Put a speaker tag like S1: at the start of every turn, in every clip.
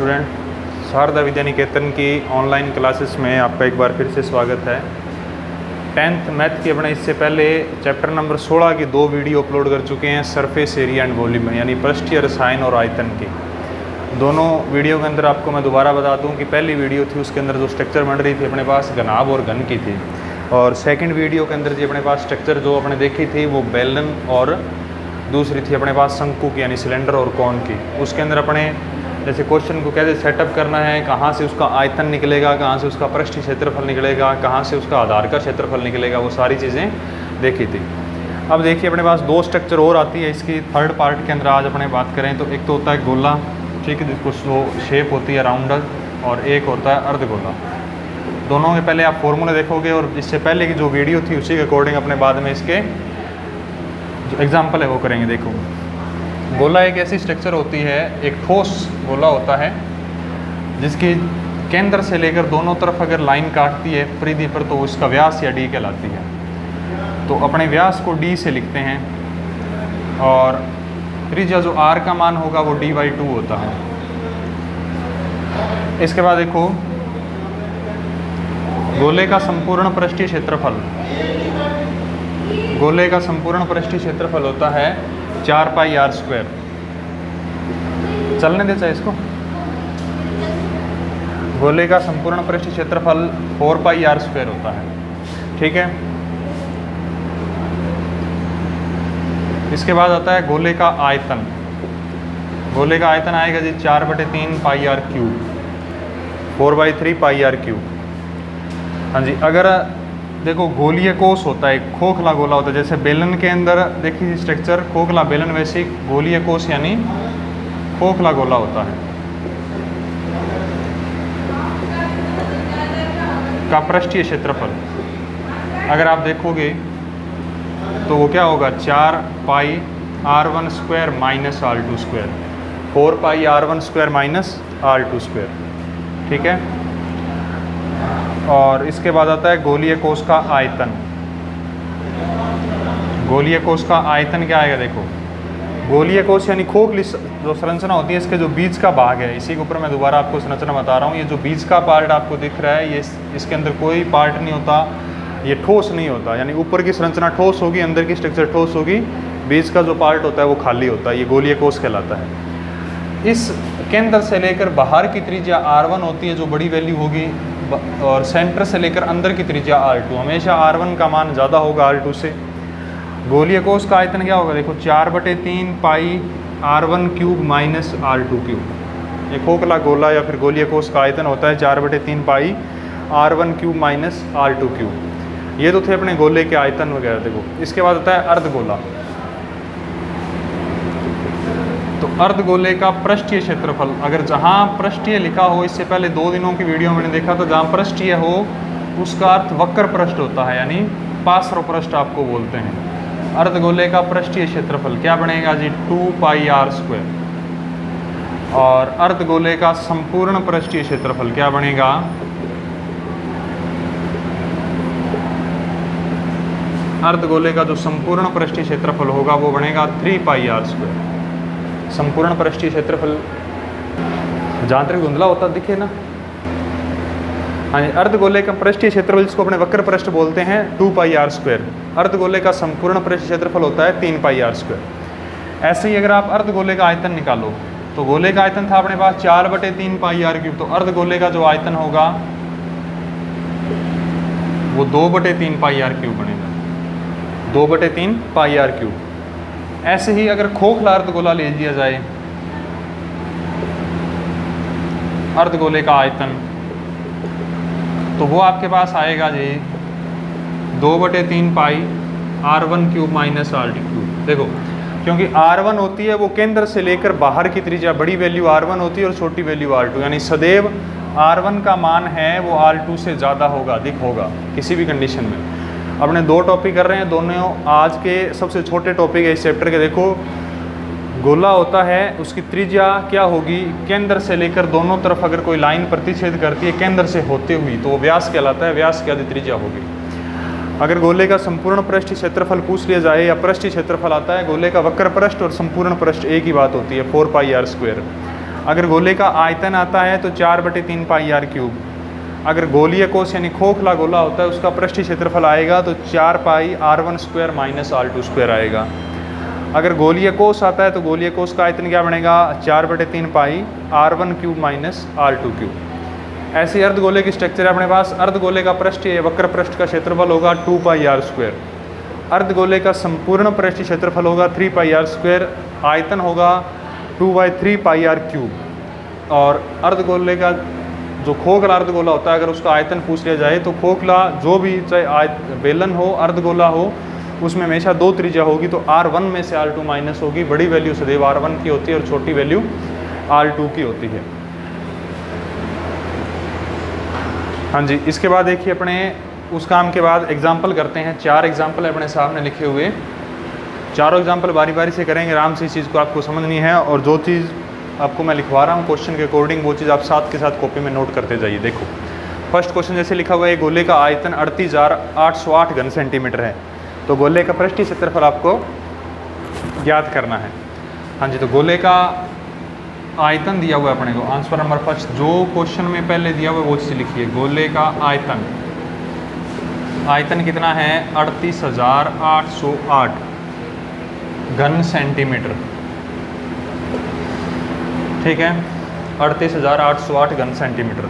S1: Student, Sharda Vidya Niketan की online classes में आपका एक बार फिर से स्वागत है। 10th मैथ की अपने इससे पहले चैप्टर नंबर 16 की 2 वीडियो अपलोड कर चुके हैं सरफेस एरिया एंड वॉल्यूम में, यानी पृष्ठीय रसायन और आयतन की। दोनों वीडियो के अंदर आपको मैं दोबारा बता दूं कि पहली वीडियो थी उसके अंदर जो स्ट्रक्चर बन रही थी अपने पास घनाभ और घन की थी, और सेकंड वीडियो के अंदर जी अपने पास स्ट्रक्चर जो अपने देखी थी वो बेलन और दूसरी थी अपने पास शंकु की यानी सिलेंडर और कौन की। उसके अंदर अपने जैसे क्वेश्चन को कैसे सेटअप करना है, कहाँ से उसका आयतन निकलेगा, कहाँ से उसका पृष्ठीय क्षेत्रफल निकलेगा, कहाँ से उसका आधार का क्षेत्रफल निकलेगा, वो सारी चीज़ें देखी थी। अब देखिए अपने पास 2 स्ट्रक्चर और आती है इसकी थर्ड पार्ट के अंदर आज अपने बात करें तो एक तो होता है गोला, ठीक है, जिसको वो शेप होती है राउंडर, और एक होता है अर्धगोला। दोनों के पहले आप फॉर्मूले देखोगे और इससे पहले की जो वीडियो थी उसी के अकॉर्डिंग अपने बाद में इसके जो एग्जाम्पल है वो करेंगे। देखो, गोला एक ऐसी स्ट्रक्चर होती है, एक ठोस गोला होता है जिसकी केंद्र से लेकर दोनों तरफ अगर लाइन काटती है परिधि पर तो उसका व्यास या डी कहलाती है। तो अपने व्यास को डी से लिखते हैं और त्रिज्या जो आर का मान होगा वो d/2 होता है। इसके बाद देखो, गोले का संपूर्ण पृष्ठीय क्षेत्रफल, गोले का संपूर्ण पृष्ठीय क्षेत्रफल होता है 4πr²। चलने दे चाहे इसको। गोले का संपूर्ण पृष्ठीय क्षेत्रफल 4πr² होता है, ठीक है। इसके बाद आता है गोले का आयतन। गोले का आयतन आएगा जी 4/3πr³, 4/3πr³। हाँ जी, अगर देखो गोलीय कोष होता है, खोखला गोला होता है, जैसे बेलन के अंदर देखिए स्ट्रक्चर खोखला बेलन, वैसे ही गोलीय कोष यानी खोखला गोला होता है। का पृष्ठीय क्षेत्रफल अगर आप देखोगे तो वो क्या होगा 4πr1² - r2², 4πr1² - r2², ठीक है। और इसके बाद आता है गोलीय कोष का आयतन। गोलीय कोष का आयतन क्या आएगा, देखो गोलीय कोष यानी खोखली जो संरचना होती है, इसके जो बीच का भाग है, इसी के ऊपर मैं दोबारा आपको संरचना बता रहा हूँ। ये जो बीच का पार्ट आपको दिख रहा है, ये इसके अंदर कोई पार्ट नहीं होता, ये ठोस नहीं होता, यानी ऊपर की संरचना ठोस होगी, अंदर की स्ट्रक्चर ठोस होगी, बीच का जो पार्ट होता है वो खाली होता है, ये गोलीय कोष कहलाता है। इस केंद्र से लेकर बाहर की त्रिज्या r1 होती है जो बड़ी वैल्यू होगी, और सेंटर से लेकर अंदर की त्रिज्या r2, हमेशा r1 का मान ज़्यादा होगा r2 से। गोलीय कोष का आयतन क्या होगा, देखो 4/3πr1³ - r2³। ये खोखला गोला या फिर गोलीय कोष का आयतन होता है 4/3πr1³ - r2³। ये तो थे अपने गोले के आयतन वगैरह। देखो इसके बाद आता है अर्धगोला। तो अर्धगोले का पृष्ठीय क्षेत्रफल, अगर जहाँ पृष्ठीय लिखा हो, इससे पहले 2 दिनों की वीडियो मैंने देखा था, जहाँ पृष्ठीय हो उसका अर्थ वक्र पृष्ठ होता है, यानी पार्श्व पृष्ठ आपको बोलते हैं। अर्धगोले का पृष्ठीय क्षेत्रफल क्या बनेगा जी 2πr²। और अर्धगोले का संपूर्ण पृष्ठीय क्षेत्रफल क्या बनेगा, अर्धगोले का जो संपूर्ण पृष्ठीय क्षेत्रफल होगा वो बनेगा 3πr²। संपूर्ण पृष्ठीय क्षेत्रफल जहाँ तक धुंधला होता दिखे ना, हाँ, अर्धगोले का पृष्ठीय क्षेत्रफल जिसको अपने वक्र पृष्ठ बोलते हैं 2πr²। अर्धगोले का संपूर्ण पृष्ठीय क्षेत्रफल होता है 3πr²। ऐसे ही अगर आप अर्धगोले का आयतन निकालो तो गोले का आयतन था अपने पास 4/3πr³, तो अर्धगोले का जो आयतन होगा वो 2/3πr³ बनेगा, 2/3πr³। ऐसे ही अगर खोखला अर्धगोला ले लिया जाए, अर्धगोले का आयतन, तो वो आपके पास आएगा जी 2/3πr1³ - r2³। देखो क्योंकि r1 होती है वो केंद्र से लेकर बाहर की त्रिज्या, बड़ी वैल्यू r1 होती है और छोटी वैल्यू r2, यानी सदैव r1 का मान है वो r2 से ज़्यादा होगा, अधिक होगा किसी भी कंडीशन में। अपने 2 टॉपिक कर रहे हैं, दोनों आज के सबसे छोटे टॉपिक है इस चैप्टर के। देखो गोला होता है, उसकी त्रिज्या क्या होगी, केंद्र से लेकर दोनों तरफ अगर कोई लाइन प्रतिच्छेद करती है केंद्र से होते हुई तो वो व्यास कहलाता है, व्यास की आधी त्रिज्या होगी। अगर गोले का संपूर्ण पृष्ठीय क्षेत्रफल पूछ लिया जाए या पृष्ठीय क्षेत्रफल आता है, गोले का वक्र पृष्ठ और संपूर्ण पृष्ठ एक ही बात होती है 4πr²। अगर गोले का आयतन आता है तो 4/3 पाई आर क्यूब। अगर गोलीय कोष यानी खोखला गोला होता है उसका पृष्ठीय क्षेत्रफल आएगा तो 4 पाई r1 square minus r2 square आएगा। अगर गोलीय कोष आता है तो गोलीय कोष का आयतन क्या बनेगा 4/3 पाई r1 cube minus r2 cube. ऐसे ही अर्धगोले की स्ट्रक्चर है अपने पास। अर्धगोले का पृष्ठीय वक्र पृष्ठ का क्षेत्रफल होगा 2 पाई r स्क्वायर। अर्धगोले का संपूर्ण पृष्ठीय क्षेत्रफल होगा 3 पाई r स्क्वायर। आयतन होगा 2/3 पाई r क्यूब। और अर्धगोले का जो खोखला अर्धगोला होता है अगर उसका आयतन पूछ लिया जाए तो खोखला जो भी चाहे बेलन हो अर्धगोला हो उसमें हमेशा 2 त्रिज्या होगी, तो r1 में से r2 माइनस होगी। बड़ी वैल्यू सदैव r1 की होती है और छोटी वैल्यू r2 की होती है। हाँ जी, इसके बाद देखिए अपने उस काम के बाद एग्जाम्पल करते हैं। 4 एग्जाम्पल है अपने सामने लिखे हुए। चारों एग्जाम्पल बारी बारी से करेंगे, आराम से इस चीज़ को आपको समझनी है और जो चीज़ आपको मैं लिखवा रहा हूँ क्वेश्चन के अकॉर्डिंग वो चीज़ आप साथ के साथ कॉपी में नोट करते जाइए। देखो फर्स्ट क्वेश्चन जैसे लिखा हुआ है गोले का आयतन 38,808 घन सेंटीमीटर है, तो गोले का पृष्ठीय क्षेत्रफल आपको ज्ञात करना है। हाँ जी, तो गोले का आयतन दिया हुआ है अपने को। आंसर नंबर फर्स्ट जो क्वेश्चन में पहले दिया हुआ है वो चीज़ लिखिए। गोले का आयतन, आयतन कितना है 38,808 घन सेंटीमीटर। ठीक है, 38,808 घन सेंटीमीटर।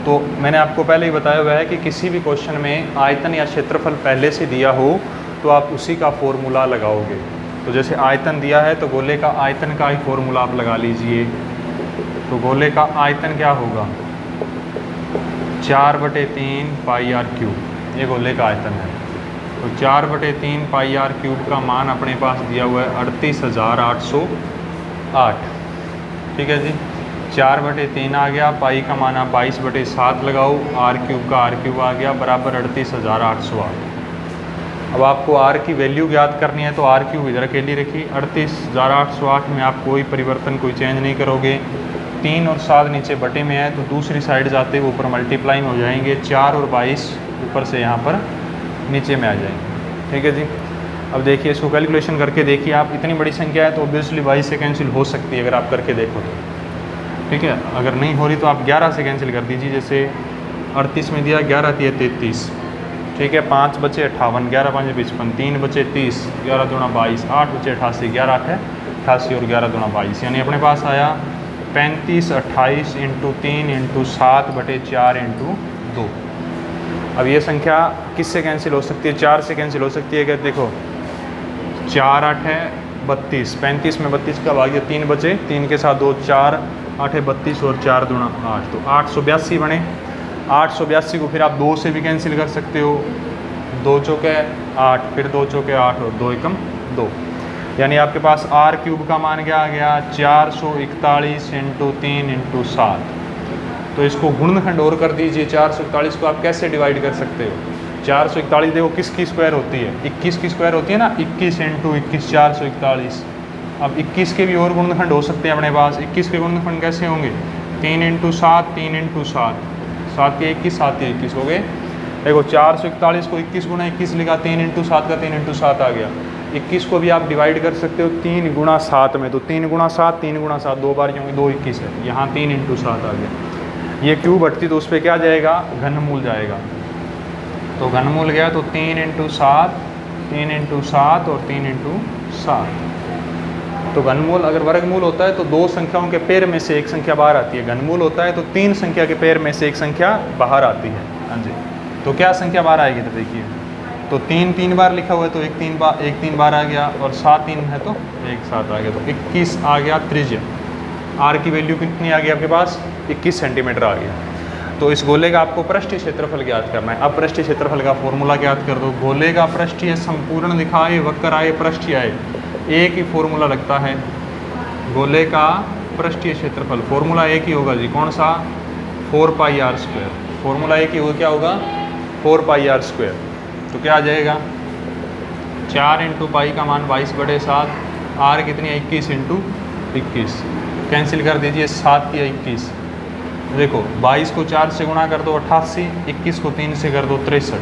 S1: तो मैंने आपको पहले ही बताया हुआ है कि किसी भी क्वेश्चन में आयतन या क्षेत्रफल पहले से दिया हो तो आप उसी का फॉर्मूला लगाओगे। तो जैसे आयतन दिया है तो गोले का आयतन का ही फॉर्मूला आप लगा लीजिए। तो गोले का आयतन क्या होगा 4/3 पाई आर क्यूब, ये गोले का आयतन है। तो 4/3 पाई आर क्यूब का मान अपने पास दिया हुआ है 38,808। ठीक है जी, 4/3 आ गया, पाई का मान आप 22/7 लगाओ, आर क्यूब का आर क्यूब आ गया बराबर 38,808। अब आपको आर की वैल्यू ज्ञात करनी है तो आर क्यूब इधर अकेली रखी। 38,808 में आप कोई परिवर्तन कोई चेंज नहीं करोगे। 3 और 7 नीचे बटे में है तो दूसरी साइड जाते हुए ऊपर मल्टीप्लाई में हो जाएंगे। 4 और 22 ऊपर से यहाँ पर नीचे में आ जाएंगे। ठीक है जी, अब देखिए इसको कैलकुलेशन करके देखिए आप। इतनी बड़ी संख्या है तो ऑब्वियसली 22 से कैंसिल हो सकती है अगर आप करके देखो तो। ठीक है, अगर नहीं हो रही तो आप 11 से कैंसिल कर दीजिए। जैसे 38 में दिया 11 दिए 33। ठीक है, 5 बचे 58, 11 5 55, 3 बचे 30, 11 दूना 22, 8 बचे 88, 11 8 है 88 और 11 दूना 22, यानी अपने पास आया 35 28 × 3 × 7/4 × 2। अब ये संख्या किससे कैंसिल हो सकती है 4 से कैंसिल हो सकती है। क्या देखो 4 8 है 32, 35 में 32 का भाग 3 बचे, 3 के साथ 2, 4 8 है 32 और 4 दूना 8, तो 882 बने। 882 को फिर आप 2 से भी कैंसिल कर सकते हो। 2 चौके 8, फिर 2 चौके 8 और 2 एकम 2, यानी आपके पास आर क्यूब का मान क्या आ गया 441 × 3 × 7। तो इसको गुणनखंड और कर दीजिए। 441 को आप कैसे डिवाइड कर सकते हो 441 देखो किसकी स्क्वायर होती है 21 की स्क्वायर होती है ना, 21 × 21 441। अब 21 के भी और गुणनखंड हो सकते हैं अपने पास। 21 के गुणनखंड कैसे होंगे 3 × 7 3 × 7, 7 के 21 7 के 21 हो गए। देखो 441 को 21 × 21 लिखा, 3 × 7 का 3 × 7 आ गया। 21 को भी आप डिवाइड कर सकते हो 3 × 7 में, तो 3 × 7 3 × 7 2 बार क्योंकि 2 21 है, यहाँ 3 × 7 आ गया। ये क्यूब हटती तो उस पर क्या जाएगा घनमूल जाएगा। तो घनमूल गया तो 3 × 7 3 × 7 और 3 × 7। तो घनमूल अगर वर्गमूल होता है तो 2 संख्याओं के पेयर में से एक संख्या बाहर आती है। घनमूल होता है तो 3 संख्या के पेयर में से एक संख्या बाहर आती है। हाँ जी, तो क्या संख्या बाहर आएगी तो देखिए, तो 3 3 बार लिखा हुआ है तो एक 3 बार आ गया और 7 3 है तो 1 7 आ गया, तो 21 आ गया त्रिज्या। आर की वैल्यू कितनी आ गई आपके पास 21 सेंटीमीटर आ गया। तो इस गोले का आपको पृष्ठीय क्षेत्रफल ज्ञात करना है। अब पृष्ठीय क्षेत्रफल का फॉर्मूला ज्ञात कर दो। गोले का पृष्ठीय संपूर्ण दिखाए वक्र आए पृष्ठीय आए, एक ही फॉर्मूला लगता है। गोले का पृष्ठीय क्षेत्रफल फॉर्मूला एक ही होगा जी, कौन सा 4 पाई r स्क्वायर। फॉर्मूला एक ही होगा, क्या होगा 4 पाई r स्क्वायर। तो क्या आ जाएगा 4 × पाई का मान 22/7, r कितनी है 21 × 21, कैंसिल कर दीजिए 7 या 21। देखो 22 को 4 से गुणा कर दो 88, 21 को 3 से कर दो 63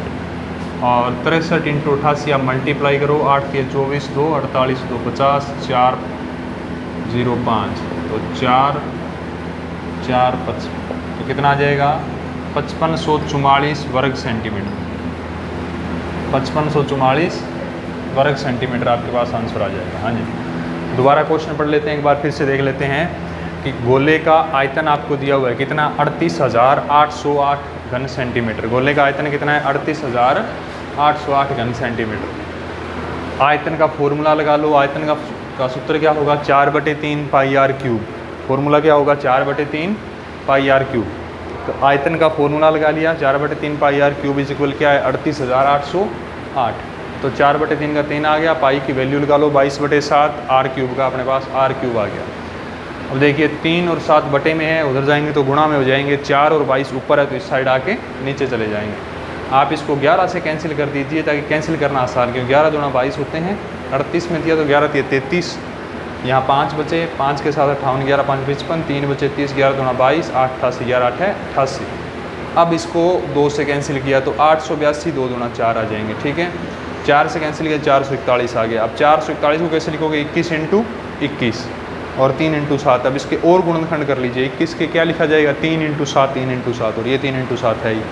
S1: और 63 × 88 आप मल्टीप्लाई करो, 8 के 24 2 48 2 50 4 0 5, तो 4 4 55, तो कितना आ जाएगा 5544 वर्ग सेंटीमीटर। 5544 वर्ग सेंटीमीटर आपके पास आंसर आ जाएगा। हाँ जी, दोबारा क्वेश्चन पढ़ लेते हैं, एक बार फिर से देख लेते हैं कि गोले का आयतन आपको दिया हुआ है कितना 38,808 घन सेंटीमीटर। गोले का आयतन कितना है 38,808 घन सेंटीमीटर। आयतन का फॉर्मूला लगा लो। आयतन का सूत्र क्या होगा 4/3 पाई आर क्यूब। फॉर्मूला क्या होगा 4/3 पाई आर क्यूब। तो आयतन का फॉर्मूला लगा लिया 4/3 pi are cube is equal क्या है 38,808। तो 4/3 का 3 आ गया, पाई की वैल्यू लगा लो 22/7, आर क्यूब का अपने पास आर क्यूब आ गया। अब देखिए 3 और 7 बटे में है, उधर जाएंगे तो गुणा में हो जाएंगे। 4 और 22 ऊपर है तो इस साइड आके नीचे चले जाएंगे। आप इसको 11 से कैंसिल कर दीजिए ताकि कैंसिल करना आसान, क्योंकि 11 दूना 22 होते हैं। 38 में दिया तो 11 दिए 33, यहाँ 5 बचे, 5 के साथ 58, 11 5 55, 3 बचे 30, 11 दूना 22, 8 88, 11 8 है 88। अब इसको 2 से कैंसिल किया तो 882, 2 दूना 4 आ जाएंगे। ठीक है, 4 से कैंसिल किया 441 आ गया। अब 441 को कैसे लिखोगे 21 × 21 और 3 × 7। अब इसके और गुणनखंड कर लीजिए। 21 के क्या लिखा जाएगा 3 × 7, 3 × 7 और ये 3 × 7 है ही।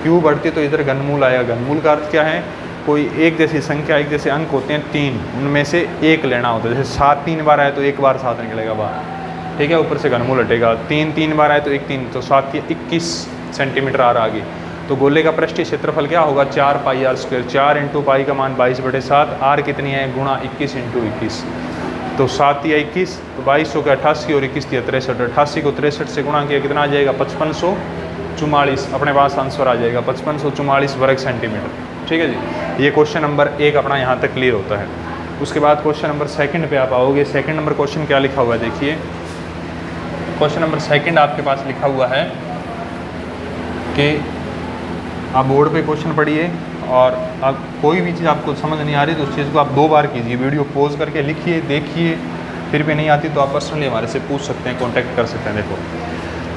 S1: क्यों बढ़ती तो इधर घनमूल आएगा। घनमूल का अर्थ क्या है, कोई एक जैसी संख्या, एक जैसे अंक होते हैं 3, उनमें से एक लेना होता है। जैसे 7 3 बार आए तो एक बार 7 निकलेगा बाहर। ठीक है, ऊपर से घनमूल हटेगा। 3 3 बार आए तो 1 3, तो 7 की 21 सेंटीमीटर आ रहा आगे। तो गोले का पृष्ठीय क्षेत्रफल क्या होगा 4 पाई आर स्क्वायर। 4 × पाई का मान 22/7, आर कितनी है गुणा 21 × 21। तो 7 या 21, तो 22 का 88 और 21 या 63। 88 को 63 से गुणा किया कितना आ जाएगा 5544। अपने पास आंसर आ जाएगा 5544 वर्ग सेंटीमीटर। ठीक है जी, ये क्वेश्चन नंबर 1 अपना यहाँ तक क्लियर होता है। उसके बाद क्वेश्चन नंबर 2 पे आप आओगे। सेकंड नंबर क्वेश्चन क्या लिखा हुआ है देखिए। क्वेश्चन नंबर 2 आपके पास लिखा हुआ है कि आप बोर्ड पे क्वेश्चन पढ़िए और अब कोई भी चीज़ आपको समझ नहीं आ रही तो उस चीज़ को आप 2 बार कीजिए। वीडियो पॉज करके लिखिए, देखिए, फिर भी नहीं आती तो आप पर्सनली हमारे से पूछ सकते हैं, कॉन्टैक्ट कर सकते हैं। देखो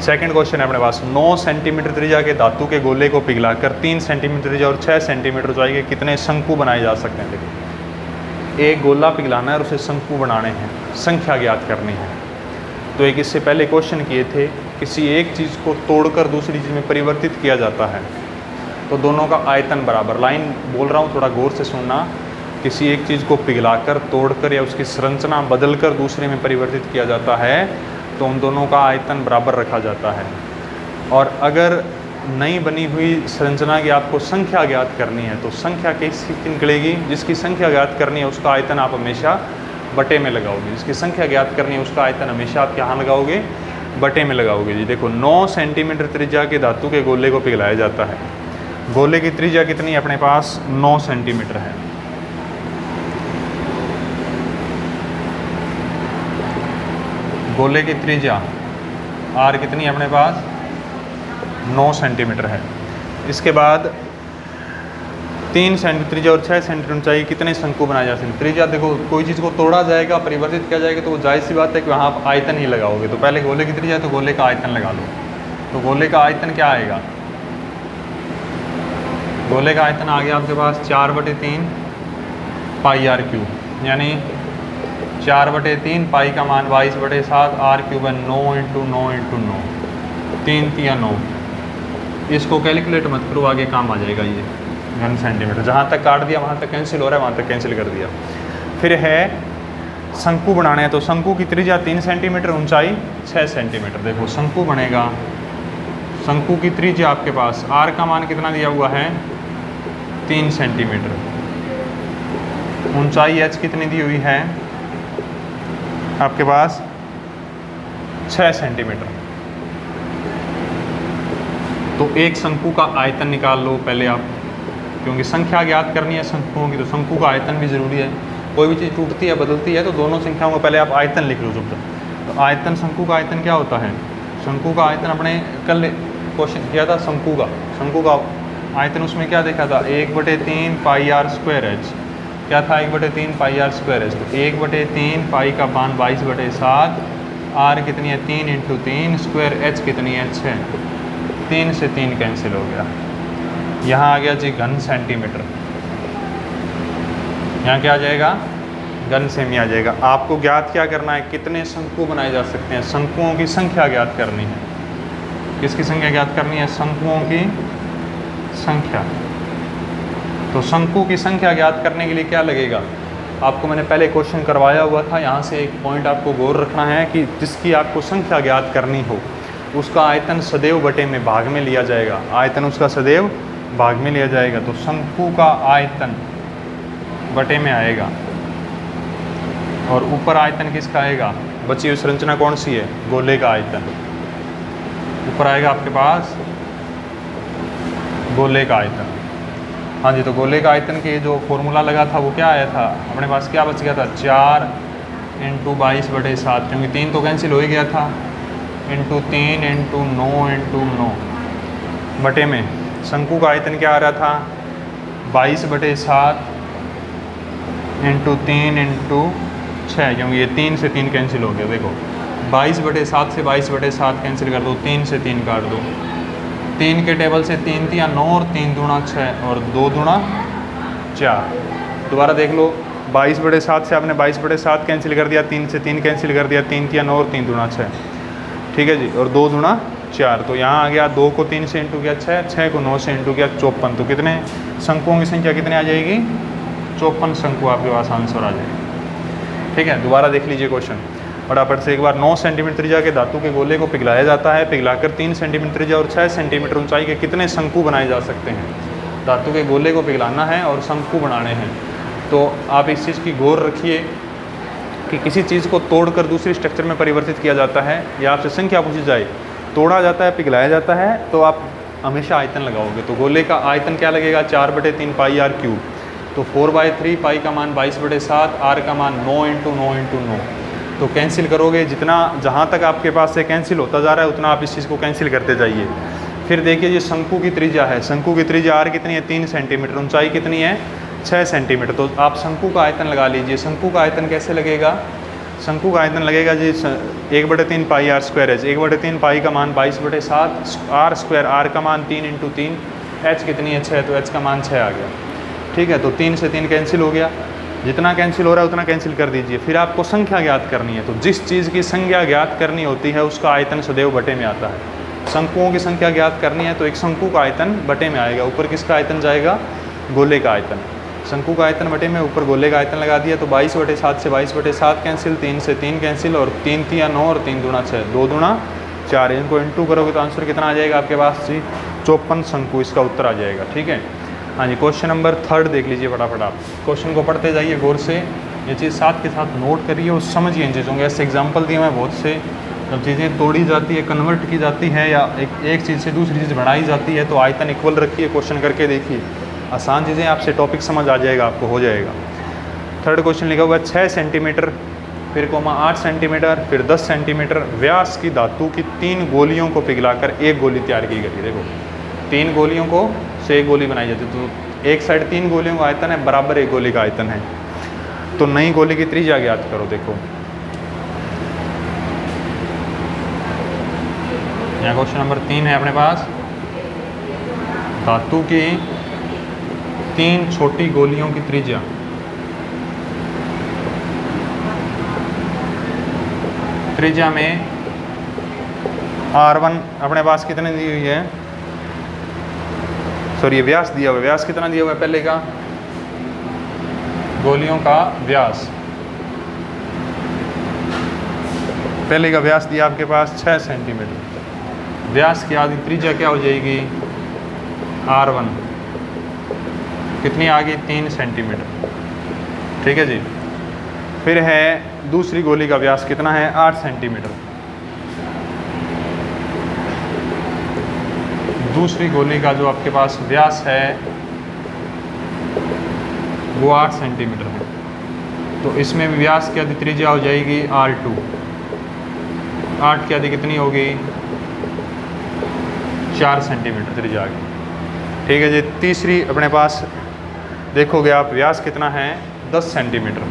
S1: सेकंड क्वेश्चन है अपने पास। 9 सेंटीमीटर त्रिज्या के धातु के गोले को पिघलाकर 3 सेंटीमीटर त्रिज्या और 6 सेंटीमीटर ऊंचाई के कितने शंकु बनाए जा सकते हैं। देखो एक गोला पिघलाना है और उसे शंकु बनाने हैं, संख्या ज्ञात करनी है। तो एक इससे पहले क्वेश्चन किए थे, किसी एक चीज़ को तोड़कर दूसरी चीज़ में परिवर्तित किया जाता है तो दोनों का आयतन बराबर। लाइन बोल रहा हूँ, थोड़ा गौर से सुनना। किसी एक चीज़ को पिघलाकर, तोड़कर या उसकी संरचना बदलकर दूसरे में परिवर्तित किया जाता है तो उन दोनों का आयतन बराबर रखा जाता है। और अगर नई बनी हुई संरचना की आपको संख्या ज्ञात करनी है तो संख्या कैसी निकलेगी, जिसकी संख्या ज्ञात करनी है उसका आयतन आप हमेशा बटे में लगाओगे। जिसकी संख्या ज्ञात करनी है उसका आयतन हमेशा आप कहाँ लगाओगे, बटे में लगाओगे जी। देखो 9 सेंटीमीटर त्रिज्या के धातु के गोले को पिघलाया जाता है। गोले की त्रिज्या कितनी है अपने पास 9 सेंटीमीटर है। गोले की त्रिज्या आर कितनी है अपने पास 9 सेंटीमीटर है। इसके बाद 3 सेंटीमीटर त्रिज्या और 6 सेंटीमीटर ऊंचाई कितने शंकु बनाए जा सकते हैं। त्रिज्या देखो, कोई चीज़ को तोड़ा जाएगा, परिवर्तित किया जाएगा तो वो जाहिर सी बात है कि वहाँ आप आयतन ही लगाओगे। तो पहले गोले की त्रिज्या तो गोले का आयतन लगा लो। तो गोले का आयतन क्या आएगा, गोले का आयतन आ गया आपके पास 4/3 पाई आर क्यूब, यानी 4/3 पाई का मान 22/7, आर क्यूब है 9 × 9 × 9, 3 × 9। इसको कैलकुलेट मत करो, आगे काम आ जाएगा ये घन सेंटीमीटर। जहाँ तक काट दिया वहाँ तक कैंसिल हो रहा है, वहाँ तक कैंसिल कर दिया। फिर है शंकु बनाने हैं तो शंकु की त्रिज्या 3 सेंटीमीटर, ऊंचाई 6 सेंटीमीटर। देखो शंकु बनेगा, शंकु की त्रिज्या आपके पास आर का मान कितना दिया हुआ है 3 सेंटीमीटर, ऊंचाई एच कितनी दी हुई है आपके पास 6 सेंटीमीटर। तो एक शंकु का आयतन निकाल लो पहले आप, क्योंकि संख्या ज्ञात करनी है शंकुओं की तो शंकु का आयतन भी ज़रूरी है। कोई भी चीज़ टूटती है, बदलती है तो दोनों संख्याओं को पहले आप आयतन लिख लो जब तक। तो आयतन, शंकु का आयतन क्या होता है, शंकु का आयतन अपने कल क्वेश्चन किया था शंकु का आयतन, उसमें क्या देखा था 1/3 पाई आर स्क्वायर एच। क्या था 1/3 पाई आर स्क्वायर एच। तो 1/3 पाई का मान 22/7, आर कितनी है 3 × 3, स्क्वायर एच कितनी है 6। 3 से 3 कैंसिल हो गया। यहाँ आ गया जी घन सेंटीमीटर। यहाँ क्या आ जाएगा, घन सेमी आ जाएगा। आपको ज्ञात क्या करना है, कितने शंकु बनाए जा सकते हैं, शंकुओं की संख्या ज्ञात करनी है। किसकी संख्या ज्ञात करनी है? शंकुओं की संख्या। तो शंकु की संख्या ज्ञात करने के लिए क्या लगेगा? आपको मैंने पहले क्वेश्चन करवाया हुआ था, यहाँ से एक पॉइंट आपको गौर रखना है कि जिसकी आपको संख्या ज्ञात करनी हो उसका आयतन सदैव बटे में भाग में लिया जाएगा। आयतन उसका सदैव भाग में लिया जाएगा। तो शंकु का आयतन बटे में आएगा और ऊपर आयतन किसका आएगा? बची हुई संरचना कौन सी है? गोले का आयतन। ऊपर आएगा आपके पास गोले का आयतन। हाँ जी, तो गोले का आयतन के जो फॉर्मूला लगा था वो क्या आया था? अपने पास क्या बच गया था? 4 × 22/7, क्योंकि 3 तो कैंसिल हो ही गया था, इंटू 3 × 9 × 9 बटे में शंकु का आयतन क्या आ रहा था? 22/7 इंटू 3 × 6, क्योंकि ये 3 से 3 कैंसिल हो गया। देखो 22/7 से 22/7 कैंसिल कर दो, 3 से 3 काट दो, 3 के टेबल से 3 × 9 और 3 दूना 6 और 2 दूना 4। दोबारा देख लो, 22/7 से आपने 22/7 कैंसिल कर दिया, 3 से 3 कैंसिल कर दिया, 3 × 9 और 3 दूना 6, ठीक है जी, और 2 दूना 4। तो यहाँ आ गया 2 को 3 से इंटू किया 6, 6 को 9 से इंटू किया 54। तो कितने शंकुओं की संख्या कितने आ जाएगी? 54 शंकु आपके पास आंसर आ जाएगा। ठीक है, दोबारा देख लीजिए क्वेश्चन। फटाफट से एक बार 9 सेंटीमीटर त्रिज्या के धातु के गोले को पिघलाया जाता है। पिघलाकर 3 सेंटीमीटर त्रिज्या और 6 सेंटीमीटर ऊंचाई के कितने शंकु बनाए जा सकते हैं? धातु के गोले को पिघलाना है और शंकु बनाने हैं। तो आप इस चीज़ की गौर रखिए कि किसी चीज़ को तोड़कर दूसरी स्ट्रक्चर में परिवर्तित किया जाता है या आपसे संख्या पूछी जाए, तोड़ा जाता है, पिघलाया जाता है, तो आप हमेशा आयतन लगाओगे। तो गोले का आयतन क्या लगेगा? 4/3 πr³। तो 4/3 पाई का मान 22/7, r का मान 9 × 9 × 9। तो कैंसिल करोगे, जितना जहाँ तक आपके पास से कैंसिल होता जा रहा है उतना आप इस चीज़ को कैंसिल करते जाइए। फिर देखिए ये शंकु की त्रिज्या है। शंकु की त्रिज्या r कितनी है? 3 सेंटीमीटर। ऊंचाई कितनी है? 6 सेंटीमीटर। तो आप शंकु का आयतन लगा लीजिए। शंकु का आयतन कैसे लगेगा? शंकु का आयतन लगेगा जी 1/3 πr² है। 1/3 पाई का मान 22/7, r², r का मान 3 × 3, h कितनी है? 6, तो h का मान 6 आ गया। ठीक है, तो 3 से 3 कैंसिल हो गया। जितना कैंसिल हो रहा है उतना कैंसिल कर दीजिए। फिर आपको संख्या ज्ञात करनी है। तो जिस चीज़ की संख्या ज्ञात करनी होती है उसका आयतन सदैव बटे में आता है। शंकुओं की संख्या ज्ञात करनी है तो एक शंकु का आयतन बटे में आएगा। ऊपर किसका आयतन जाएगा? गोले का आयतन। शंकु का आयतन बटे में, ऊपर गोले का आयतन लगा दिया। तो 22/7 से 22/7 कैंसिल, 3 से 3 कैंसिल और 3 × 9 और 3 दूना 6, 2 दूना 4। इनको इंटू करोगे तो आंसर कितना आ जाएगा आपके पास जी? 54 शंकु इसका उत्तर आ जाएगा। ठीक है, हाँ जी। क्वेश्चन नंबर 3 देख लीजिए फटाफट। आप क्वेश्चन को पढ़ते जाइए गौर से, ये चीज़ साथ के साथ नोट करिए और समझिए इन चीज़ों के। ऐसे एग्जाम्पल दिए मैं बहुत से, जब चीज़ें तोड़ी जाती है, कन्वर्ट की जाती है या एक चीज़ से दूसरी चीज़ बढ़ाई जाती है तो आयतन इक्वल रखिए, क्वेश्चन करके देखिए। आसान चीज़ें आपसे टॉपिक समझ आ जाएगा, आपको हो जाएगा। 3rd क्वेश्चन लिखा हुआ है 6 सेंटीमीटर, फिर कोमा 8 सेंटीमीटर, फिर 10 सेंटीमीटर व्यास की धातु की 3 गोलियों को पिघलाकर एक गोली तैयार की गई। देखो 3 गोलियों को से एक गोली बनाई जाती है। तो एक साइड 3 गोलियों का आयतन है, बराबर एक गोली का आयतन है। तो नई गोली की त्रिज्या ज्ञात करो। देखो यहाँ क्वेश्चन नंबर 3 है अपने पास। धातु की 3 छोटी गोलियों की त्रिज्या। त्रिज्या में r1 अपने पास कितने दी हुई है? सॉरी, व्यास दिया हुआ है। व्यास कितना दिया हुआ है पहले का? गोलियों का व्यास, पहले का व्यास दिया आपके पास 6 सेंटीमीटर। व्यास की आधी त्रिज्या क्या हो जाएगी? r1 कितनी आ गई? 3 सेंटीमीटर। ठीक है जी। फिर है दूसरी गोली का व्यास कितना है? 8 सेंटीमीटर। दूसरी गोली का जो आपके पास व्यास है वो 8 सेंटीमीटर है। तो इसमें भी व्यास की आधी त्रिज्या हो जाएगी r2। 8 की आधी कितनी होगी? 4 सेंटीमीटर त्रिज्या आ गई। ठीक है जी। तीसरी अपने पास देखोगे आप, व्यास कितना है? 10 सेंटीमीटर।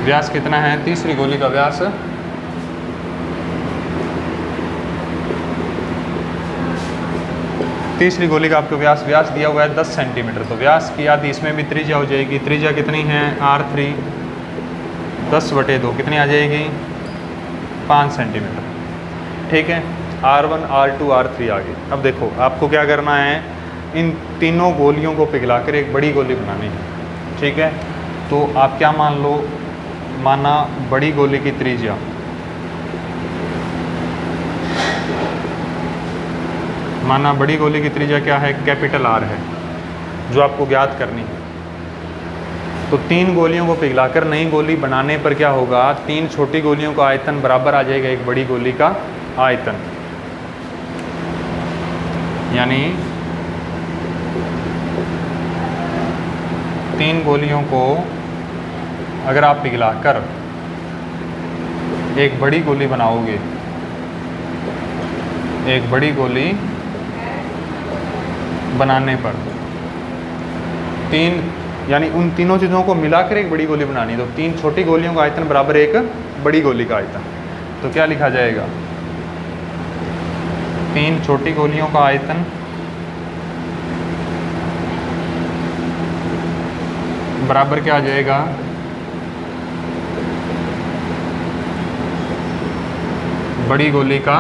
S1: व्यास कितना है? तीसरी गोली का व्यास तीसरी गोली का आपको व्यास दिया हुआ है 10 सेंटीमीटर। तो व्यास की आधी इसमें भी त्रिज्या हो जाएगी। त्रिज्या कितनी है? r3 10/2 कितनी आ जाएगी? 5 सेंटीमीटर। ठीक है, R1 R2 R3 आगे। अब देखो आपको क्या करना है, इन तीनों गोलियों को पिघलाकर एक बड़ी गोली बनानी है। ठीक है, तो आप क्या मान लो, माना बड़ी गोली की त्रिज्या क्या है, कैपिटल R है, जो आपको ज्ञात करनी है। तो तीन गोलियों को पिघलाकर नई गोली बनाने पर क्या होगा, तीन छोटी गोलियों का आयतन बराबर आ जाएगा एक बड़ी गोली का आयतन। यानी तीन गोलियों को अगर आप पिघलाकर एक बड़ी गोली बनाओगे, एक बड़ी गोली बनाने पर तीन, यानी उन तीनों चीज़ों को मिलाकर एक बड़ी गोली बनानी है, तो तीन छोटी गोलियों का आयतन बराबर एक बड़ी गोली का आयतन। तो क्या लिखा जाएगा, तीन छोटी गोलियों का आयतन बराबर क्या आ जाएगा, बड़ी गोली का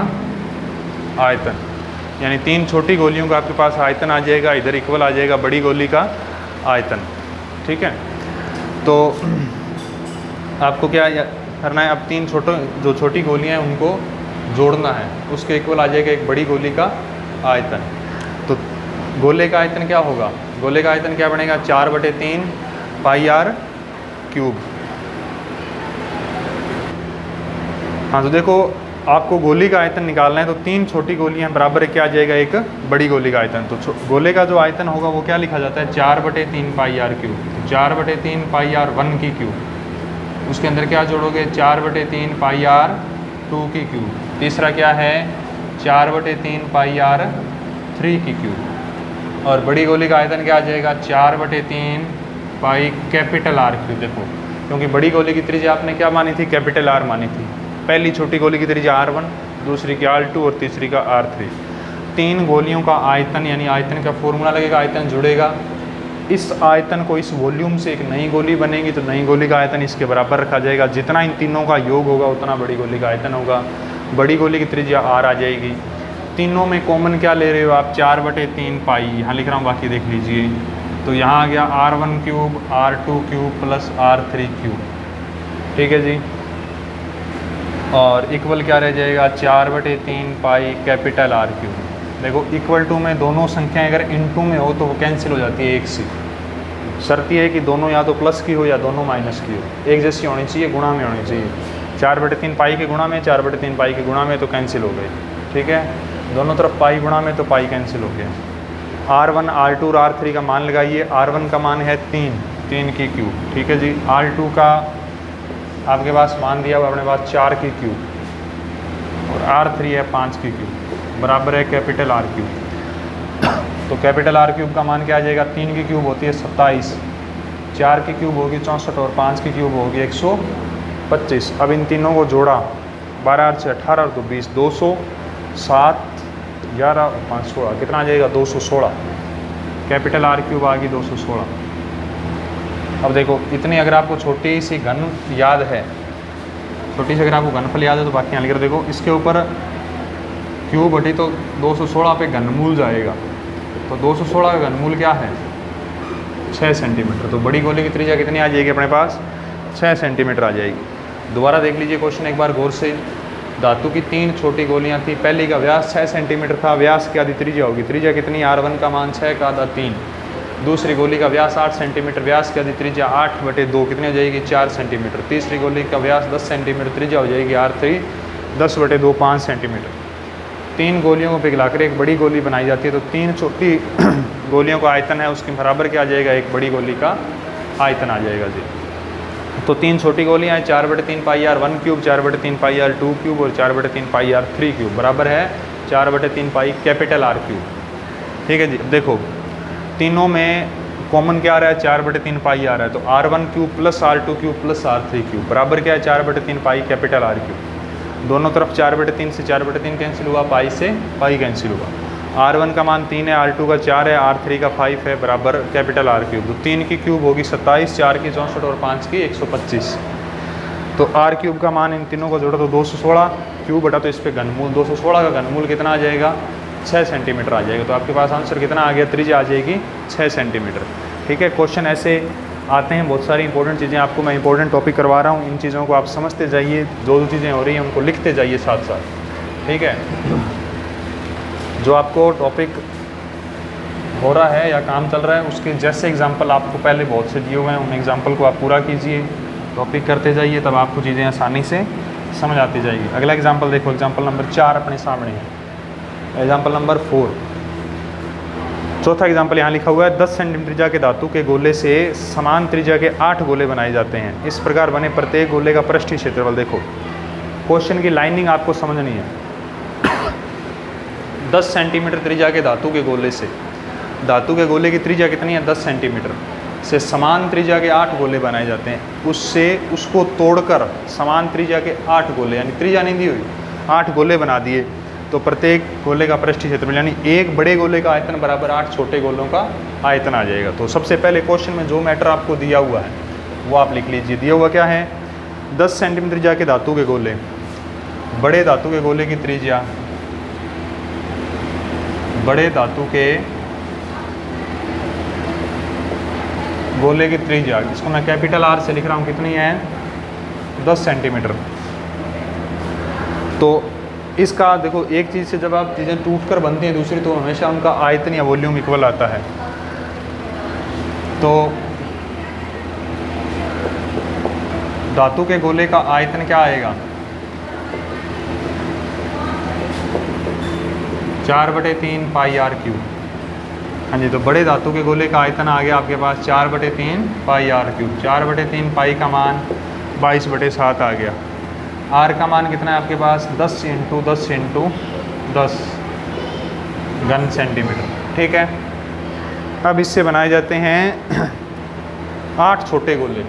S1: आयतन। यानी तीन छोटी गोलियों का आपके पास आयतन आ जाएगा, इधर इक्वल आ जाएगा बड़ी गोली का आयतन। ठीक है, तो आपको क्या करना है, अब तीन जो छोटी गोलियां हैं उनको जोड़ना है, उसके इक्वल आ जाएगा एक बड़ी गोली का आयतन। तो गोले का आयतन क्या होगा, गोले का आयतन क्या बनेगा, 4/3 पाई आर क्यूब। हाँ, तो देखो आपको गोली का आयतन निकालना है, तो तीन छोटी गोलियां बराबर क्या आ जाएगा एक बड़ी गोली का आयतन। तो गोले का जो आयतन होगा वो क्या लिखा जाता है, 4/3 pi are cube. 4/3 pi r 1 की क्यूब, उसके अंदर क्या जोड़ोगे, 4/3 पाई आर 2 की क्यूब। तीसरा क्या है, 4/3 पाई आर 3 की क्यूब। और बड़ी गोली का आयतन क्या आ जाएगा, 4/3 पाई कैपिटल आर क्यूब। देखो, क्योंकि बड़ी गोली की त्रिज्या आपने क्या मानी थी, कैपिटल आर मानी थी। पहली छोटी गोली की त्रिज्या R1, दूसरी की R2 और तीसरी का R3। तीन गोलियों का आयतन, यानी आयतन का फॉर्मूला लगेगा, आयतन जुड़ेगा। इस आयतन को इस वॉल्यूम से एक नई गोली बनेगी, तो नई गोली का आयतन इसके बराबर रखा जाएगा। जितना इन तीनों का योग होगा उतना बड़ी गोली का आयतन होगा। बड़ी गोली की त्रिज्या R आ जाएगी। तीनों में कॉमन क्या ले रहे हो आप, 4/3 पाई, यहाँ लिख रहा हूँ, बाकी देख लीजिए। तो यहाँ आ गया R1 cube, R2 cube plus R3 cube. ठीक है जी, और इक्वल क्या रह जाएगा, 4/3 पाई कैपिटल आर क्यूब। देखो इक्वल टू में दोनों संख्याएं अगर इनटू में हो तो वो कैंसिल हो जाती है एक से। शर्त यह है कि दोनों या तो प्लस की हो या दोनों माइनस की हो, एक जैसी होनी चाहिए, गुणा में होनी चाहिए। 4/3 पाई के गुणा में, 4/3 पाई के गुणा में, तो कैंसिल हो गई। ठीक है, दोनों तरफ पाई गुणा में, तो पाई कैंसिल हो गया। R1 R2 और R3 का मान लगाइए। R1 का मान है 3 की क्यूब। ठीक है जी, R2 का आपके पास मान दिया हुआ अपने पास 4 की क्यूब, और R3 है 5 की क्यूब, बराबर है कैपिटल आर क्यूब। तो कैपिटल आर क्यूब का मान क्या आ जाएगा, 3 की क्यूब होती है 27, 4 की क्यूब होगी 64 और 5 की क्यूब होगी 125। अब इन तीनों को जोड़ा, 12 से 18 और 20, 207, 11 और 5 16, कितना आ जाएगा, 216। कैपिटल आर क्यूब आ गई 216। अब देखो इतनी अगर आपको छोटी सी घन याद है, छोटी सी अगर आपको घनफल याद है तो बाकी यहाँ लिख, देखो इसके ऊपर क्यूब हटी तो 216 पे घनमूल जाएगा। तो 216 का घनमूल क्या है, 6 सेंटीमीटर। तो बड़ी गोली की त्रिज्या कितनी आ जाएगी अपने पास, 6 सेंटीमीटर आ जाएगी। दोबारा देख लीजिए क्वेश्चन एक बार गौर से। धातु की 3 छोटी गोलियाँ थी, पहली का व्यास 6 सेंटीमीटर था, व्यास की आधी त्रिज्या होगी, त्रिज्या कितनी, R1 का मान 6 का आधा 3। दूसरी गोली का व्यास 8 सेंटीमीटर, व्यास की आधी त्रिज्या 8/2, कितनी हो जाएगी, 4 सेंटीमीटर। तीसरी गोली का व्यास 10 सेंटीमीटर, त्रिज्या हो जाएगी R3 10/2, 5 सेंटीमीटर। 3 गोलियों को पिघलाकर एक बड़ी गोली बनाई जाती है। तो 3 छोटी गोलियों का आयतन है, उसके बराबर क्या आ जाएगा, एक बड़ी गोली का आयतन आ जाएगा जी। तो 3 छोटी गोलियाँ हैं, 4/3 pi r 1 cube, 4/3 pi r 2 cube और 4/3 पाई आर 3 क्यूब, बराबर है 4/3 पाई कैपिटल आर क्यूब। ठीक है जी, देखो तीनों में कॉमन क्या आ रहा है, 4/3 पाई आ रहा है। तो R1 cube plus R2 cube plus R3 cube, बराबर क्या है, 4/3 पाई कैपिटल आर क्यूब। दोनों तरफ 4/3 से 4/3 कैंसिल हुआ, पाई से पाई कैंसिल हुआ। R1 का मान 3 है, R2 का 4 है, R3 का 5 है, बराबर कैपिटल आर क्यूब। तो 3 की क्यूब होगी 27, 4 की 64 और 5 की 125। तो आर क्यूब का मान इन तीनों को जोड़ा तो 216 क्यूब बटा तो इस पे घनमूल 216 का घनमूल कितना आ जाएगा 6 सेंटीमीटर आ जाएगा। तो आपके पास आंसर कितना आ गया, त्रिज्या आ जाएगी 6 सेंटीमीटर। ठीक है, क्वेश्चन ऐसे आते हैं, बहुत सारी इंपॉर्टेंट चीज़ें आपको मैं इंपॉर्टेंट टॉपिक करवा रहा हूँ, इन चीज़ों को आप समझते जाइए, जो चीज़ें हो रही हैं उनको लिखते जाइए साथ साथ। ठीक है, जो आपको टॉपिक हो रहा है या काम चल रहा है उसके जैसे एग्जाम्पल आपको पहले बहुत से दिए हुए हैं, उन एग्जाम्पल को आप पूरा कीजिए, टॉपिक करते जाइए, तब आपको चीज़ें आसानी से समझ आती जाएगी। अगला एग्जाम्पल देखो, एग्जाम्पल नंबर 4 अपने सामने है। एग्जाम्पल नंबर 4, चौथा एग्जाम्पल यहाँ लिखा हुआ है, 10 सेंटीमीटर त्रिज्या के धातु के गोले से समान त्रिज्या के 8 गोले बनाए जाते हैं। इस प्रकार बने प्रत्येक गोले का पृष्ठीय क्षेत्रफल। देखो क्वेश्चन की लाइनिंग आपको समझनी है। 10 सेंटीमीटर त्रिज्या के धातु के गोले से, धातु के गोले की त्रिज्या कितनी है 10 सेंटीमीटर से समान त्रिज्या के 8 गोले बनाए जाते हैं। उससे उसको तोड़कर समान त्रिज्या के 8 गोले, यानी त्रिज्या नहीं दी हुई, 8 गोले बना दिए, तो प्रत्येक गोले का पृष्ठीय क्षेत्रफल यानी एक बड़े गोले का आयतन बराबर 8 छोटे गोलों का आयतन आ जाएगा। तो सबसे पहले क्वेश्चन में जो मैटर आपको दिया हुआ है वो आप लिख लीजिए। दिया हुआ क्या है, 10 सेंटीमीटर त्रिज्या के धातु के गोले, बड़े धातु के गोले की त्रिज्या, बड़े धातु के गोले की त्रिज्या, इसको मैं कैपिटल आर से लिख रहा हूँ, कितनी है 10 सेंटीमीटर। तो इसका देखो, एक चीज़ से जब आप चीज़ें टूटकर बनती हैं दूसरी, तो हमेशा उनका आयतन या वॉल्यूम इक्वल आता है। तो धातु के गोले का आयतन क्या आएगा, 4/3 पाई आर क्यूब। हाँ जी, तो बड़े धातु के गोले का आयतन आ गया आपके पास 4/3 पाई आर क्यूब। 4/3 पाई का मान 22/7 आ गया। आर का मान कितना है आपके पास 10 × 10 × 10 घन सेंटीमीटर। ठीक है, अब इससे बनाए जाते हैं 8 छोटे गोले।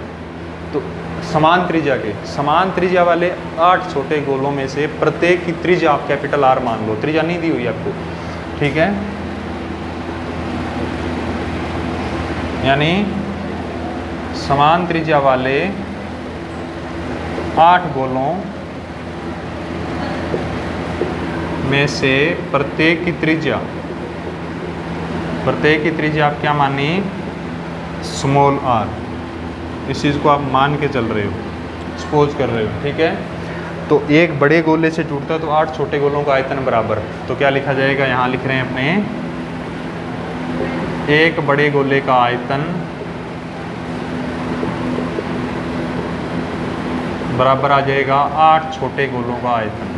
S1: तो समान त्रिज्या वाले 8 छोटे गोलों में से प्रत्येक की त्रिज्या आप कैपिटल आर मान लो, त्रिज्या नहीं दी हुई आपको। ठीक है, यानी समान त्रिज्या वाले 8 गोलों में से प्रत्येक की त्रिज्या आप क्या मानी, स्मॉल आर। इस चीज़ को आप मान के चल रहे हो, सपोज कर रहे हो। ठीक है, तो एक बड़े गोले से टूटता है तो 8 छोटे गोलों का आयतन बराबर। तो क्या लिखा जाएगा, यहाँ लिख रहे हैं अपने, एक बड़े गोले का आयतन बराबर आ जाएगा 8 छोटे गोलों का आयतन।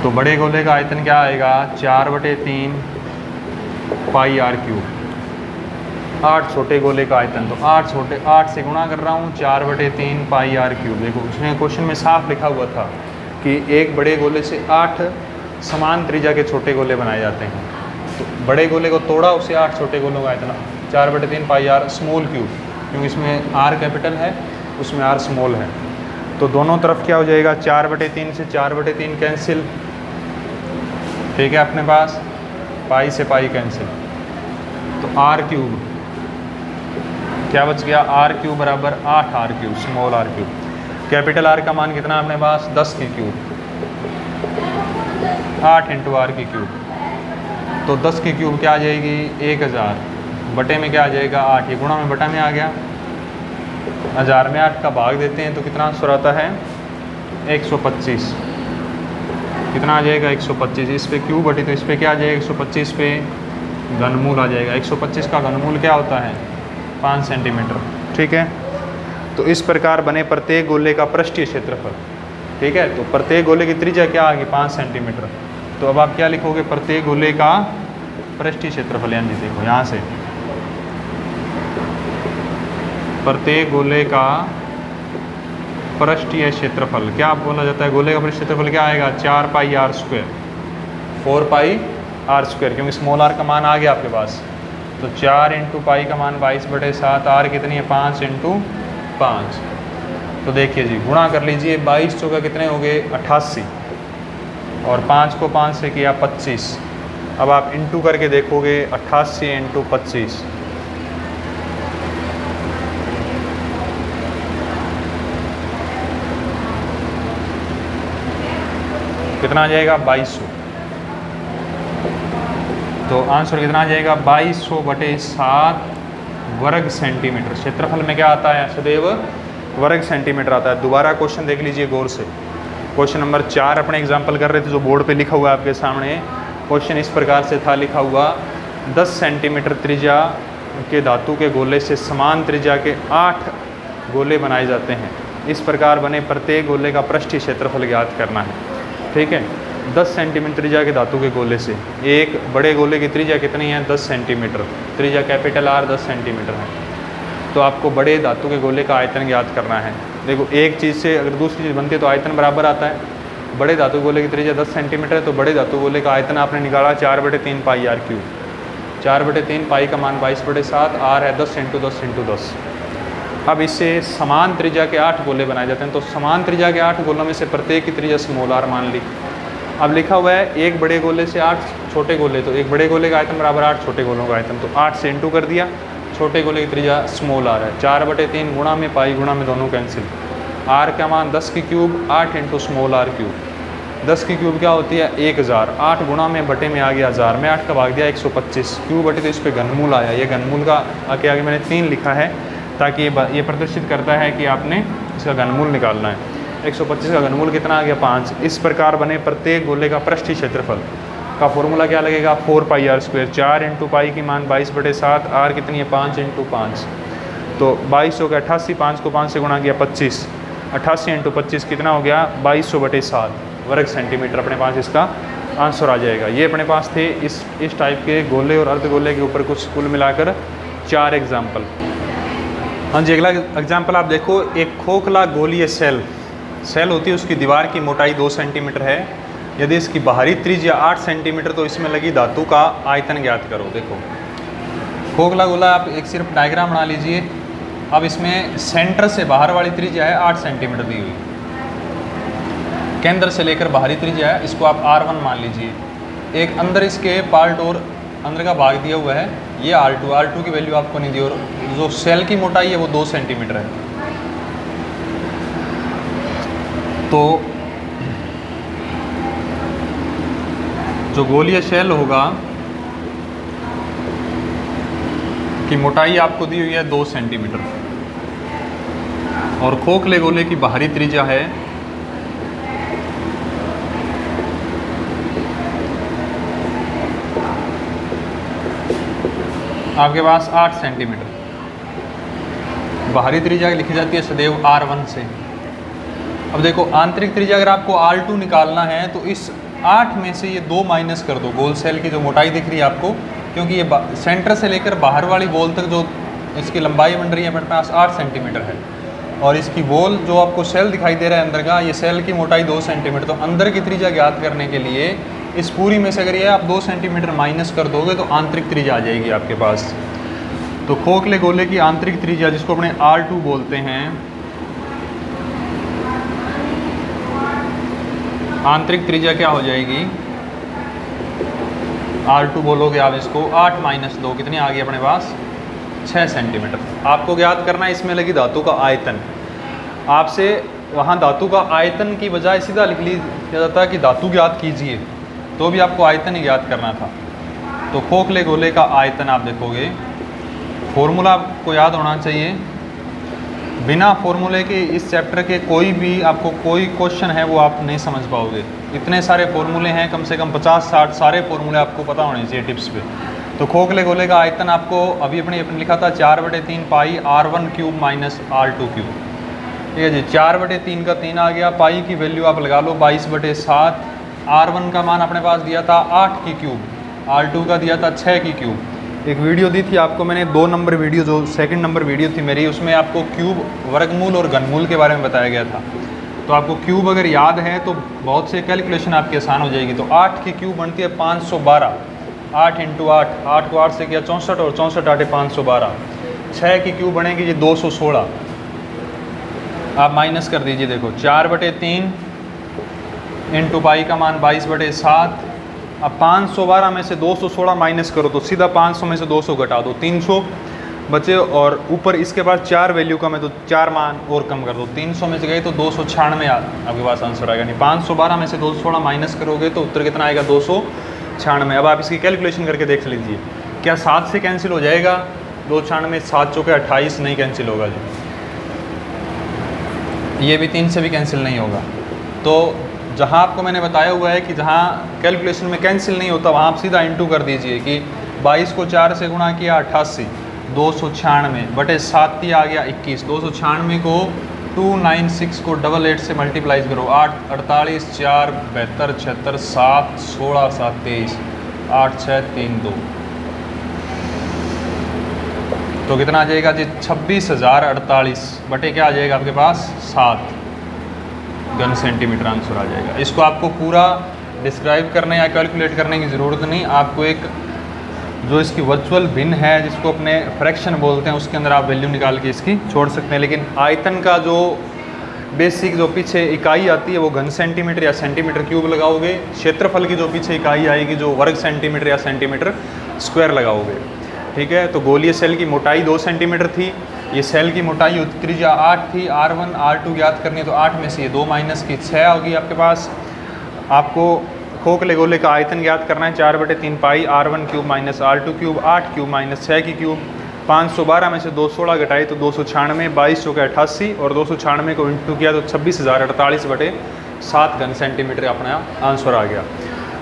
S1: तो बड़े गोले का आयतन क्या आएगा, 4/3 पाई आर क्यूब। 8 छोटे गोले का आयतन, तो 8 से गुणा कर रहा हूँ, 4/3 पाई आर क्यूब। देखो उसमें क्वेश्चन में साफ लिखा हुआ था कि एक बड़े गोले से 8 समान त्रिज्या के छोटे गोले बनाए जाते हैं। तो बड़े गोले को तोड़ा, उसे 8 छोटे गोलों का आयतन 4/3 पाई आर स्मॉल क्यूब, क्योंकि इसमें आर कैपिटल है उसमें आर स्मॉल है। तो दोनों तरफ क्या हो जाएगा, 4/3 से 4/3 कैंसिल। ठीक है, अपने पास पाई से पाई कैंसिल, तो आर क्यूब क्या बच गया, आर क्यूब बराबर 8 r cube, small r cube. Capital r का मान कितना अपने पास 10 की क्यूब, 8 × आर की क्यूब। तो 10 की क्यूब क्या आ जाएगी 1000, बटे में क्या आ जाएगा 8, ये गुणा में बटा में आ गया। 1000 में 8 का भाग देते हैं तो कितना आंसर आता है 125। कितना आ जाएगा 125। इस पे क्यूब बटी तो इस पे क्या आ जाएगा 125 पे घनमूल आ जाएगा। 125 का घनमूल क्या होता है 5 सेंटीमीटर। ठीक है, तो इस प्रकार बने प्रत्येक गोले का पृष्ठीय क्षेत्रफल। ठीक है, तो प्रत्येक गोले की त्रिज्या क्या आ गई 5 सेंटीमीटर। तो अब आप क्या लिखोगे, प्रत्येक गोले का पृष्ठीय क्षेत्रफल, यानी देखो यहाँ से प्रत्येक गोले का पृष्ठीय क्षेत्रफल क्या बोला जाता है, गोले का पृष्ठीय क्षेत्रफल क्या आएगा 4 pi r square, 4 pi r square, क्योंकि स्मॉल आर का मान आ गया आपके पास। तो 4 × पाई का मान 22/7, आर कितनी है 5 × 5। तो देखिए जी गुणा कर लीजिए, 22 चौका कितने हो गए 88, और 5 को 5 से किया 25। अब आप इंटू करके देखोगे 88 × 25, कितना आ जाएगा 2200। तो आंसर कितना आ जाएगा 2200 बटे 7 वर्ग सेंटीमीटर। क्षेत्रफल में क्या आता है सदैव वर्ग सेंटीमीटर आता है। दोबारा क्वेश्चन देख लीजिए गौर से। क्वेश्चन नंबर 4 अपने एग्जाम्पल कर रहे थे जो बोर्ड पे लिखा हुआ है आपके सामने। क्वेश्चन इस प्रकार से था, लिखा हुआ 10 सेंटीमीटर त्रिज्या के धातु के गोले से समान त्रिज्या के 8 गोले बनाए जाते हैं। इस प्रकार बने प्रत्येक गोले का पृष्ठीय क्षेत्रफल ज्ञात करना है। ठीक है, 10 सेंटीमीटर त्रिज्या के धातु के गोले से, एक बड़े गोले की त्रिज्या कितनी है 10 सेंटीमीटर, त्रिज्या कैपिटल R 10 सेंटीमीटर है। तो आपको बड़े धातु के गोले का आयतन ज्ञात करना है। देखो एक चीज़ से अगर दूसरी चीज़ बनती है तो आयतन बराबर आता है। बड़े धातु गोले की त्रिज्या 10 सेंटीमीटर है तो बड़े धातु गोले का आयतन आपने निकाला 4/3 पाई r³। 4/3 पाई का मान 22/7, r है 10 × 10 × 10। अब इससे समान त्रिज्या के 8 गोले बनाए जाते हैं। तो समान त्रिज्या के 8 गोलों में से प्रत्येक की त्रिज्या स्मॉल r मान ली। अब लिखा हुआ है एक बड़े गोले से 8 छोटे गोले, तो एक बड़े गोले का आयतन बराबर 8 छोटे गोलों का आयतन। तो 8 से इंटू कर दिया, छोटे गोले की त्रिज्या स्मॉल r है। 4/3 गुणा में पाई गुणा में दोनों कैंसिल। r का मान 10³ 8 × स्मॉल r³। 10³ क्या होती है 1000। 8 गुणा में बटे में आ गया 1000 में 8 का भाग दिया 125। क्यों बटे तो इस पर घनमूल आया। ये घनमूल का आगे आगे मैंने 3 लिखा है ताकि ये प्रदर्शित करता है कि आपने इसका घनमूल निकालना है। 125 का घनमूल कितना आ गया 5। इस प्रकार बने प्रत्येक गोले का पृष्ठीय क्षेत्रफल का फॉर्मूला क्या लगेगा 4πr²। 4 × पाई की मान 22/7, r कितनी है 5 × 5। तो 2200 का 88, 5 को 5 से गुणा किया 25। 88 × 25 कितना हो गया 2200/7 वर्ग सेंटीमीटर। अपने पास इसका आंसर आ जाएगा। ये अपने पास थे इस टाइप के गोले और अर्धगोले के ऊपर कुछ कुल मिलाकर 4 एग्जाम्पल। हाँ जी, अगला एग्जाम्पल आप देखो। एक खोखला गोलीय सेल होती है, उसकी दीवार की मोटाई 2 सेंटीमीटर है। यदि इसकी बाहरी त्रिज्या 8 सेंटीमीटर तो इसमें लगी धातु का आयतन ज्ञात करो। देखो खोखला गोला, आप एक सिर्फ डायग्राम बना लीजिए। अब इसमें सेंटर से बाहर वाली त्रिज्या है 8 सेंटीमीटर दी हुई, केंद्र से लेकर बाहरी त्रिज्या है, इसको आप r1 मान लीजिए। एक अंदर इसके पार्ट और अंदर का भाग दिया हुआ है, ये r2 की वैल्यू आपको नहीं दी, और जो सेल की मोटाई है वो 2 सेंटीमीटर है। तो जो गोलीय शेल होगा की मोटाई आपको दी हुई है 2 सेंटीमीटर और खोखले गोले की बाहरी त्रिज्या है आपके पास 8 सेंटीमीटर। बाहरी त्रिज्या लिखी जाती है सदैव r1 से। अब देखो आंतरिक त्रिज्या अगर आपको r2 निकालना है तो इस 8 में से ये 2 माइनस कर दो। गोल सेल की जो मोटाई दिख रही है आपको, क्योंकि ये सेंटर से लेकर बाहर वाली वॉल तक जो इसकी लंबाई बन रही है अपने पास 8 सेंटीमीटर है, और इसकी वॉल जो आपको सेल दिखाई दे रहा है अंदर का, ये सेल की मोटाई 2 सेंटीमीटर। तो अंदर की त्रिज्या ज्ञात करने के लिए इस पूरी में से अगर ये आप 2 सेंटीमीटर माइनस कर दोगे तो आंतरिक त्रिज्या आ जाएगी आपके पास। तो खोखले गोले की आंतरिक त्रिज्या जिसको अपने r2 बोलते हैं, आंतरिक त्रिज्या क्या हो जाएगी r2 बोलोगे आप इसको 8 - 2 कितनी आ गई अपने पास 6 सेंटीमीटर। आपको ज्ञात करना है इसमें लगी धातु का आयतन। आपसे वहाँ धातु का आयतन की बजाय सीधा लिख लिया जाता है कि धातु ज्ञात कीजिए, तो भी आपको आयतन ही ज्ञात करना था। तो खोखले गोले का आयतन आप देखोगे, फॉर्मूला आपको याद होना चाहिए। बिना फॉर्मूले के इस चैप्टर के कोई भी आपको कोई क्वेश्चन है वो आप नहीं समझ पाओगे। इतने सारे फॉर्मूले हैं, कम से कम 50-60 सारे फॉर्मूले आपको पता होने चाहिए टिप्स पे। तो खोखले गोले का आयतन आपको अभी अपने लिखा था 4/3 पाई r1³ माइनस r2³। ठीक है जी, 4/3 का 3 आ गया, पाई की वैल्यू आप लगा लो 22/7। r1 का मान अपने पास दिया था 8 की क्यूब, r2 का दिया था 6 की क्यूब। एक वीडियो दी थी आपको मैंने 2 नंबर वीडियो, जो सेकंड नंबर वीडियो थी मेरी, उसमें आपको क्यूब, वर्गमूल और घनमूल के बारे में बताया गया था। तो आपको क्यूब अगर याद है तो बहुत से कैलकुलेशन आपकी आसान हो जाएगी। तो 8 की क्यूब बनती है 512, 8 × 8, 8 को 8 से किया 64 और 64 8 512। 6 की क्यूब बनेगी जी 216। आप माइनस कर दीजिए, देखो 4/3 इंटू पाई का मान 22/7। अब 512 में से 216 माइनस करो तो सीधा 500 में से 200 घटा दो 300। बचे, और ऊपर इसके पास 4 वैल्यू कम है तो 4 मान और कम कर दो। 300 में से गए तो 296 आपके पास आंसर आएगा। नहीं 512 में से 216 माइनस करोगे तो उत्तर कितना आएगा? 296। अब आप इसकी कैलकुलेशन करके देख लीजिए, क्या 7 से कैंसिल हो जाएगा? 296, 7 चौके 28, नहीं कैंसिल होगा जी। ये भी 3 से भी कैंसिल नहीं होगा। तो जहाँ आपको मैंने बताया हुआ है कि जहाँ कैलकुलेशन में कैंसिल नहीं होता वहाँ आप सीधा इंटू कर दीजिए कि 22 को 4 से गुणा किया 88, 296 बटे 7 आ गया 21। 296 को 296 को 88 से मल्टीप्लाइज करो, 8 48 4 72 76 7 16 7 23 8 6 3 2, तो कितना आ जाएगा जी? 26,048 बटे क्या आ जाएगा आपके पास? 7 घन सेंटीमीटर आंसर आ जाएगा। इसको आपको पूरा डिस्क्राइब करने या कैलकुलेट करने की ज़रूरत नहीं, आपको एक जो इसकी वर्चुअल भिन्न है जिसको अपने फ्रैक्शन बोलते हैं उसके अंदर आप वैल्यू निकाल के इसकी छोड़ सकते हैं। लेकिन आयतन का जो बेसिक जो पीछे इकाई आती है वो घन सेंटीमीटर या सेंटीमीटर क्यूब लगाओगे। क्षेत्रफल की जो पीछे इकाई आएगी जो वर्ग सेंटीमीटर या सेंटीमीटर स्क्वायर लगाओगे। ठीक है, तो गोलीय सेल की मोटाई 2 सेंटीमीटर थी, ये सेल की मोटाई त्रिज्या 8 थी। R1 R2 ज्ञात करनी है तो 8 में से ये 2 माइनस की 6 होगी आपके पास। आपको खोखले गोले का आयतन ज्ञात करना है 4/3 पाई R1 cube minus R2 cube, 8 cube minus 6 की क्यूब। 512 में से 216 घटाए तो 296, 22 चौके 88 और 296 को इंटू किया तो 26,048 बटे 7 घन सेंटीमीटर अपना आंसर आ गया।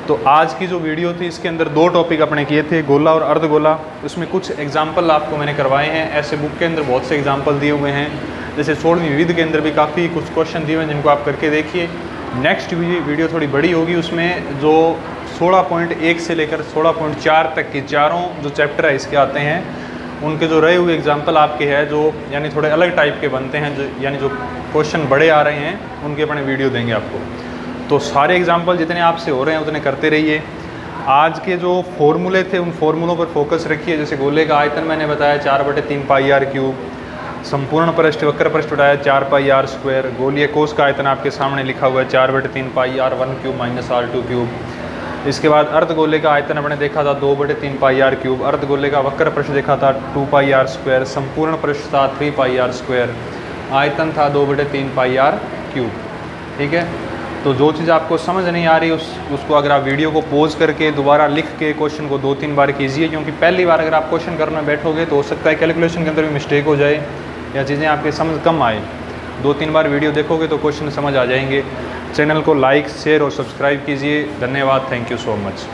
S1: तो आज की जो वीडियो थी इसके अंदर 2 टॉपिक अपने किए थे, गोला और अर्धगोला। उसमें कुछ एग्जाम्पल आपको मैंने करवाए हैं। ऐसे बुक के अंदर बहुत से एग्जाम्पल दिए हुए हैं, जैसे 16वीं विविध के अंदर भी काफ़ी कुछ क्वेश्चन दिए हुए हैं जिनको आप करके देखिए। नेक्स्ट वीडियो थोड़ी बड़ी होगी, उसमें जो 16.1 से लेकर 16.4 तक की चारों जो चैप्टर है इसके आते हैं, उनके जो रहे हुए एग्जाम्पल आपके हैं जो यानी थोड़े अलग टाइप के बनते हैं, जो यानी जो क्वेश्चन बड़े आ रहे हैं उनके अपने वीडियो देंगे आपको। तो सारे एग्जाम्पल जितने आपसे हो रहे हैं उतने करते रहिए। आज के जो फॉर्मूले थे उन फॉर्मूलों पर फोकस रखिए। जैसे गोले का आयतन मैंने बताया 4/3 पाई R क्यूब, संपूर्ण पृष्ठ वक्र पृष्ठ उठाया 4 पाई R स्क्वायर। गोलीय कोश का आयतन आपके सामने लिखा हुआ है 4/3 पाई R1 cube minus R2 cube. इसके बाद अर्धगोले का आयतन हमने देखा था 2/3 पाई R क्यूब। अर्धगोले का वक्र पृष्ठ देखा था 2 पाई R स्क्वायर। संपूर्ण पृष्ठ था 3 पाई R स्क्वायर। आयतन था 2/3 पाई R क्यूब। ठीक है, तो जो चीज़ आपको समझ नहीं आ रही उसको अगर आप वीडियो को पॉज करके दोबारा लिख के क्वेश्चन को 2-3 बार कीजिए, क्योंकि पहली बार अगर आप क्वेश्चन करने बैठोगे तो हो सकता है कैलकुलेशन के अंदर भी मिस्टेक हो जाए या चीज़ें आपके समझ कम आए। 2-3 बार वीडियो देखोगे तो क्वेश्चन समझ आ जाएंगे। चैनल को लाइक, शेयर और सब्सक्राइब कीजिए। धन्यवाद, थैंक यू सो मच।